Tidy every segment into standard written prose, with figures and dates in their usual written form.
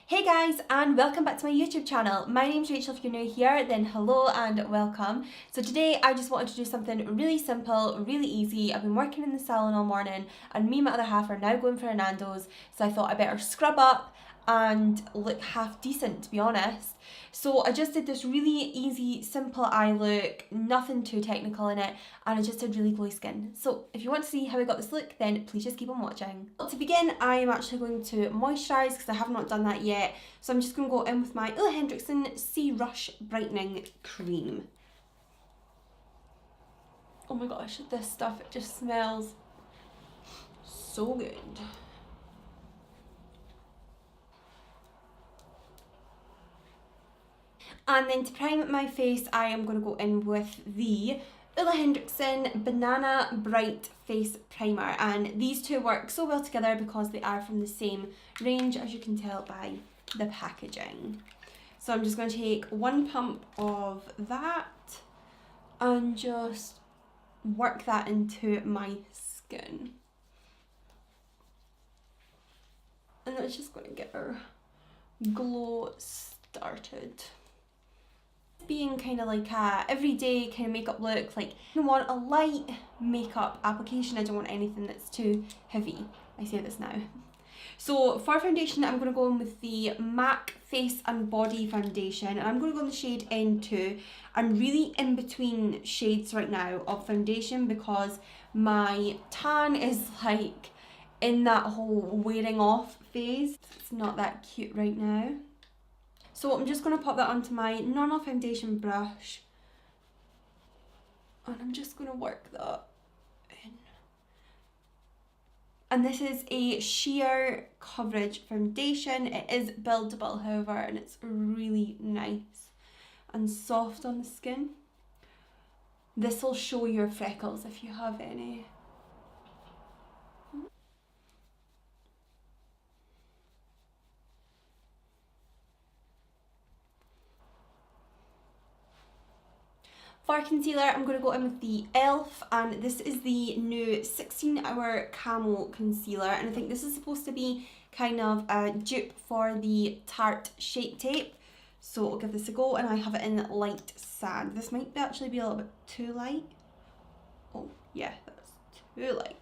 Hey guys, and welcome back to my YouTube channel. My name's Rachel. If you're new here, then hello and welcome. So today I just wanted to do something really simple, really easy. I've been working in the salon all morning and me and my other half are now going for a Nando's, so I thought I better scrub up and look half decent, to be honest. So I just did this really easy, simple eye look, nothing too technical in it, and I just had really glowy skin. So if you want to see how I got this look, then please just keep on watching. Well, to begin, I am actually going to moisturise because I have not done that yet. So I'm just going to go in with my Ulla Hendrickson Sea Rush Brightening Cream. Oh my gosh, this stuff, it just smells so good. And then to prime my face, I am going to go in with the Ulla Hendrickson Banana Bright Face Primer. And these two work so well together because they are from the same range, as you can tell by the packaging. So I'm just going to take one pump of that and just work that into my skin. And that's just going to get our glow started. Being kind of like a everyday kind of makeup look, like I want a light makeup application. I don't want anything that's too heavy. I say this now. So for foundation, I'm going to go in with the MAC Face and Body Foundation, and I'm going to go in the shade N2. I'm really in between shades right now of foundation because my tan is like in that whole wearing off phase. It's not that cute right now. So I'm just going to pop that onto my normal foundation brush and I'm just going to work that in. And this is a sheer coverage foundation. It is buildable, however, and it's really nice and soft on the skin. This will show your freckles if you have any. For concealer, I'm going to go in with the e.l.f. and this is the new 16-hour Camo Concealer, and I think this is supposed to be kind of a dupe for the Tarte Shape Tape. So I'll give this a go, and I have it in light sand. This might actually be a little bit too light. Oh yeah, that's too light.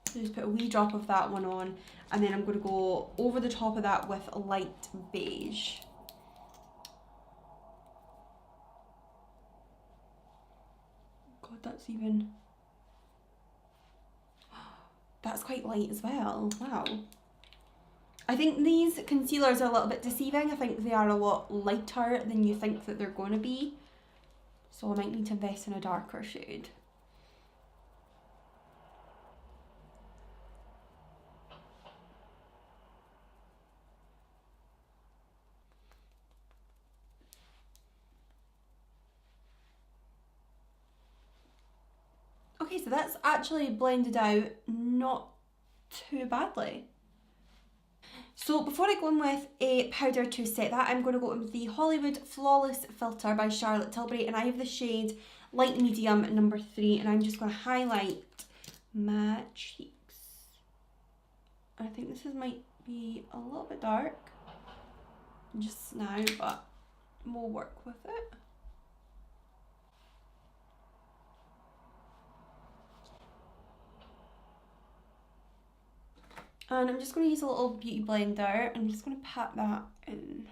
So just put a wee drop of that one on, and then I'm going to go over the top of that with a light beige. That's quite light as well. Wow. I think these concealers are a little bit deceiving. I think they are a lot lighter than you think that they're going to be. So I might need to invest in a darker shade. Okay, so that's actually blended out not too badly. So before I go in with a powder to set that, I'm going to go in with the Hollywood Flawless Filter by Charlotte Tilbury, and I have the shade Light Medium number 3, and I'm just going to highlight my cheeks. I think this might be a little bit dark just now, but we'll work with it. And I'm just going to use a little beauty blender. I'm just going to pat that in.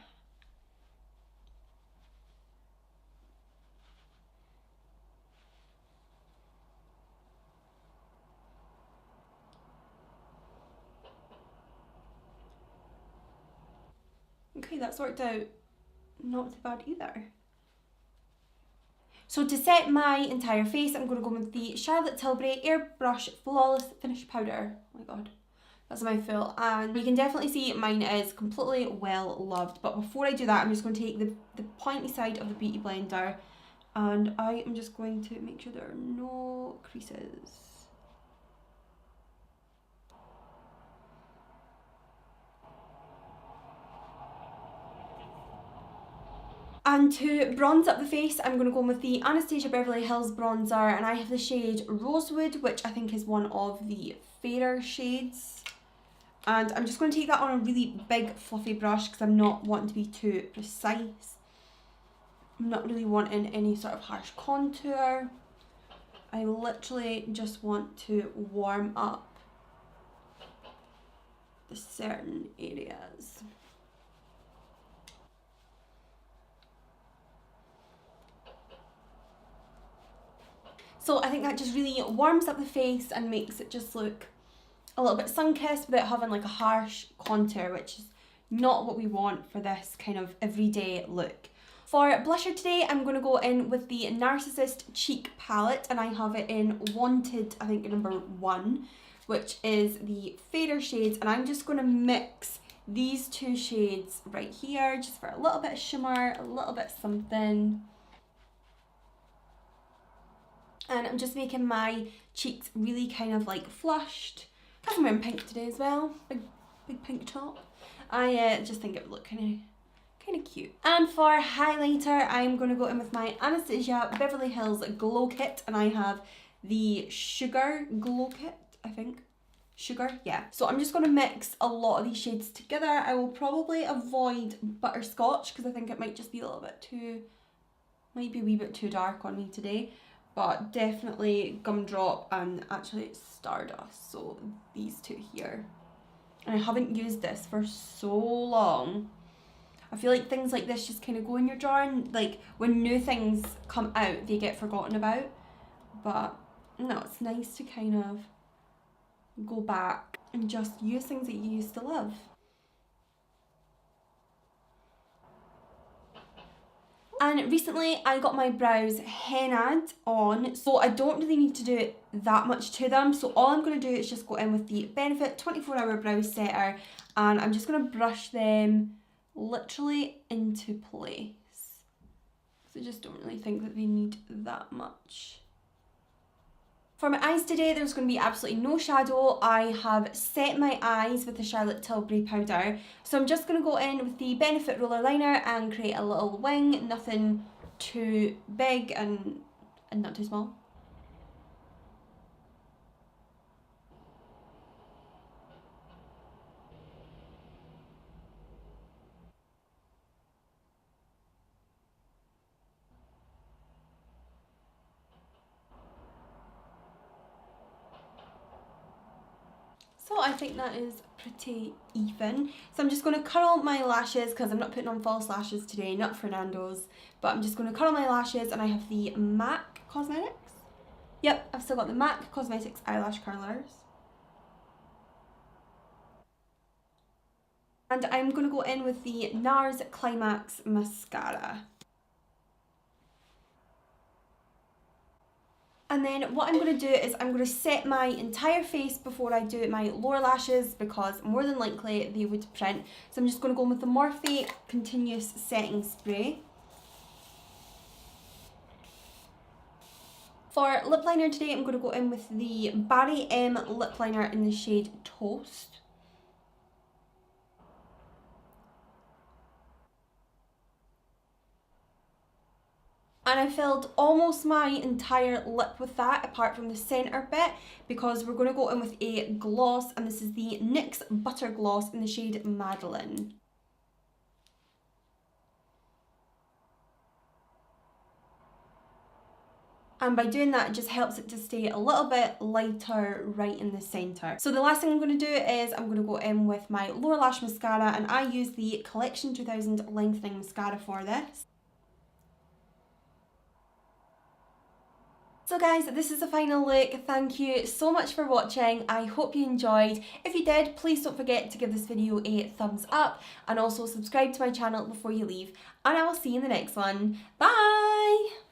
Okay, that's worked out not too bad either. So to set my entire face, I'm going to go with the Charlotte Tilbury Airbrush Flawless Finish Powder. Oh my god. That's a mouthful, and you can definitely see mine is completely well loved. But before I do that, I'm just going to take the pointy side of the beauty blender, and I am just going to make sure there are no creases. And to bronze up the face, I'm going to go with the Anastasia Beverly Hills bronzer, and I have the shade Rosewood, which I think is one of the fairer shades. And I'm just going to take that on a really big fluffy brush because I'm not wanting to be too precise. I'm not really wanting any sort of harsh contour. I literally just want to warm up the certain areas. So I think that just really warms up the face and makes it just look a little bit sun-kissed without having like a harsh contour, which is not what we want for this kind of everyday look. For blusher today, I'm going to go in with the Narcissist Cheek palette, and I have it in Wanted, I think number 1, which is the fairer shades, and I'm just going to mix these two shades right here just for a little bit of shimmer, a little bit something. And I'm just making my cheeks really kind of like flushed. I'm wearing pink today as well, big pink top. I just think it would look kind of cute. And for highlighter, I'm going to go in with my Anastasia Beverly Hills Glow Kit, and I have the Sugar Glow Kit, I think. Sugar, yeah. So I'm just going to mix a lot of these shades together. I will probably avoid Butterscotch because I think it might just be a little bit too, might be a wee bit too dark on me today. But definitely Gumdrop and actually Stardust, so these two here. And I haven't used this for so long. I feel like things like this just kind of go in your drawer, and like when new things come out, they get forgotten about. But no, it's nice to kind of go back and just use things that you used to love. And recently I got my brows hennaed on, so I don't really need to do that much to them. So all I'm going to do is just go in with the Benefit 24-Hour Brow Setter, and I'm just going to brush them literally into place. So I just don't really think that they need that much. For my eyes today, there's going to be absolutely no shadow. I have set my eyes with the Charlotte Tilbury powder. So I'm just going to go in with the Benefit roller liner and create a little wing. Nothing too big and not too small. So I think that is pretty even. So I'm just going to curl my lashes because I'm not putting on false lashes today, not Fernando's. But I'm just going to curl my lashes, and I have the MAC Cosmetics. Yep, I've still got the MAC Cosmetics eyelash curlers. And I'm going to go in with the NARS Climax Mascara. And then what I'm going to do is I'm going to set my entire face before I do my lower lashes, because more than likely they would print. So I'm just going to go in with the Morphe Continuous Setting Spray. For lip liner today, I'm going to go in with the Barry M lip liner in the shade Toast. And I filled almost my entire lip with that, apart from the centre bit, because we're going to go in with a gloss, and this is the NYX Butter Gloss in the shade Madeline. And by doing that, it just helps it to stay a little bit lighter right in the centre. So the last thing I'm going to do is I'm going to go in with my lower lash mascara, and I use the Collection 2000 Lengthening Mascara for this. So guys, this is the final look. Thank you so much for watching. I hope you enjoyed. If you did, please don't forget to give this video a thumbs up, and also subscribe to my channel before you leave. And I will see you in the next one. Bye!